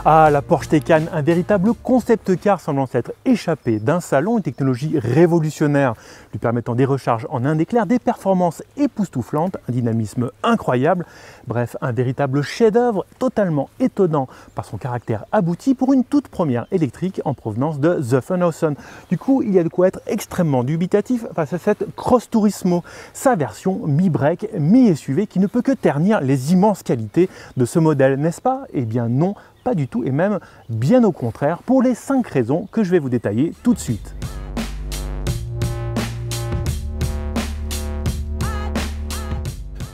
Ah, la Porsche Taycan, un véritable concept car semblant s'être échappé d'un salon, une technologie révolutionnaire lui permettant des recharges en un éclair, des performances époustouflantes, un dynamisme incroyable, bref, un véritable chef-d'œuvre totalement étonnant par son caractère abouti pour une toute première électrique en provenance de Zuffenhausen. Du coup, il y a de quoi être extrêmement dubitatif face à cette Cross Turismo, sa version mi-break, mi-SUV qui ne peut que ternir les immenses qualités de ce modèle, n'est-ce pas? Eh bien non, pas du tout, et même bien au contraire, pour les 5 raisons que je vais vous détailler tout de suite.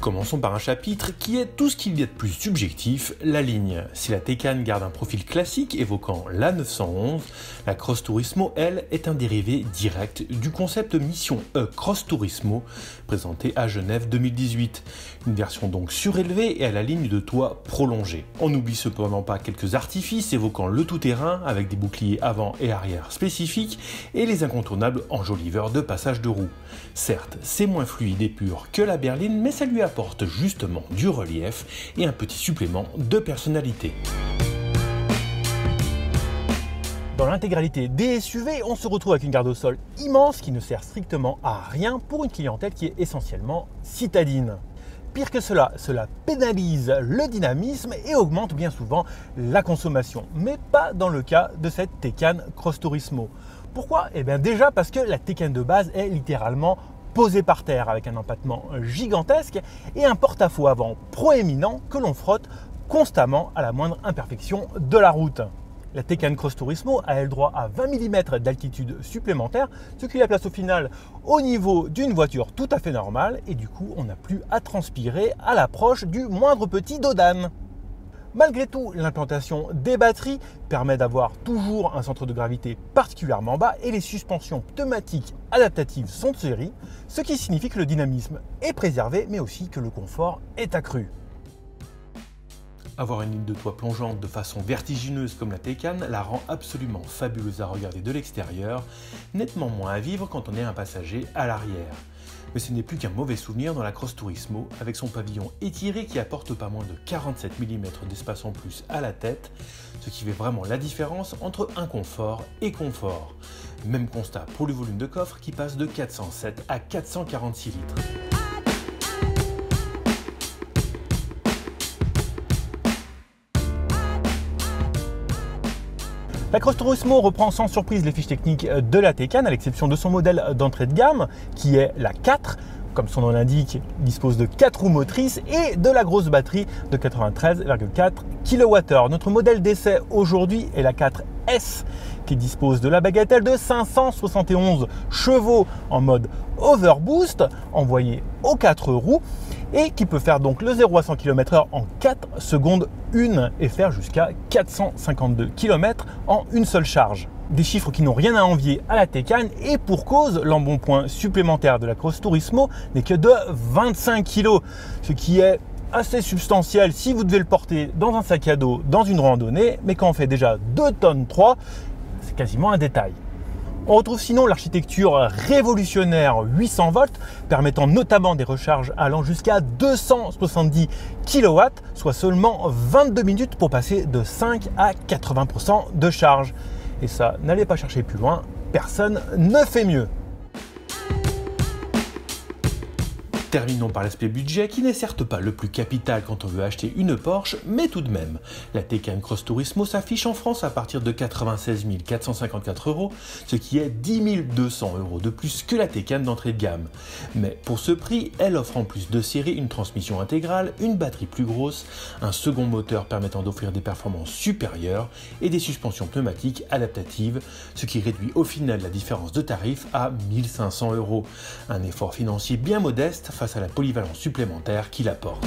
Commençons par un chapitre qui est tout ce qu'il y a de plus subjectif, la ligne. Si la Taycan garde un profil classique évoquant la 911, la Cross Turismo, elle, est un dérivé direct du concept Mission E Cross Turismo, présenté à Genève 2018. Une version donc surélevée et à la ligne de toit prolongée. On n'oublie cependant pas quelques artifices évoquant le tout-terrain avec des boucliers avant et arrière spécifiques et les incontournables enjoliveurs de passage de roue. Certes, c'est moins fluide et pur que la berline, mais ça lui apporte justement du relief et un petit supplément de personnalité. Dans l'intégralité des SUV, on se retrouve avec une garde au sol immense qui ne sert strictement à rien pour une clientèle qui est essentiellement citadine. Pire que cela, cela pénalise le dynamisme et augmente bien souvent la consommation, mais pas dans le cas de cette Taycan Cross Turismo. Pourquoi? Eh bien déjà parce que la Taycan de base est littéralement posée par terre avec un empattement gigantesque et un porte-à-faux avant proéminent que l'on frotte constamment à la moindre imperfection de la route. La Taycan Cross Turismo a elle droit à 20 mm d'altitude supplémentaire, ce qui la place au final au niveau d'une voiture tout à fait normale et du coup on n'a plus à transpirer à l'approche du moindre petit dos d'âne. Malgré tout, l'implantation des batteries permet d'avoir toujours un centre de gravité particulièrement bas et les suspensions pneumatiques adaptatives sont de série, ce qui signifie que le dynamisme est préservé mais aussi que le confort est accru. Avoir une ligne de toit plongeante de façon vertigineuse comme la Taycan la rend absolument fabuleuse à regarder de l'extérieur, nettement moins à vivre quand on est un passager à l'arrière. Mais ce n'est plus qu'un mauvais souvenir dans la Cross Turismo, avec son pavillon étiré qui apporte pas moins de 47 mm d'espace en plus à la tête, ce qui fait vraiment la différence entre inconfort et confort. Même constat pour le volume de coffre qui passe de 407 à 446 litres. La Cross Turismo reprend sans surprise les fiches techniques de la Taycan, à l'exception de son modèle d'entrée de gamme, qui est la 4. Comme son nom l'indique, dispose de 4 roues motrices et de la grosse batterie de 93,4 kWh. Notre modèle d'essai aujourd'hui est la 4S, qui dispose de la bagatelle de 571 chevaux en mode Overboost, envoyé aux 4 roues, et qui peut faire donc le 0 à 100 km/h en 4 secondes 1 et faire jusqu'à 452 km en une seule charge. Des chiffres qui n'ont rien à envier à la Taycan et pour cause, l'embonpoint supplémentaire de la Cross Turismo n'est que de 25 kg, ce qui est assez substantiel si vous devez le porter dans un sac à dos, dans une randonnée, mais quand on fait déjà 2 tonnes 3, c'est quasiment un détail. On retrouve sinon l'architecture révolutionnaire 800 volts, permettant notamment des recharges allant jusqu'à 270 kW, soit seulement 22 minutes pour passer de 5 à 80% de charge. Et ça, n'allez pas chercher plus loin, personne ne fait mieux. Terminons par l'aspect budget qui n'est certes pas le plus capital quand on veut acheter une Porsche, mais tout de même. La Taycan Cross Turismo s'affiche en France à partir de 96 454 €, ce qui est 10 200 € de plus que la Taycan d'entrée de gamme. Mais pour ce prix, elle offre en plus de série une transmission intégrale, une batterie plus grosse, un second moteur permettant d'offrir des performances supérieures et des suspensions pneumatiques adaptatives, ce qui réduit au final la différence de tarif à 1 500 €. Un effort financier bien modeste face à la polyvalence supplémentaire qu'il apporte.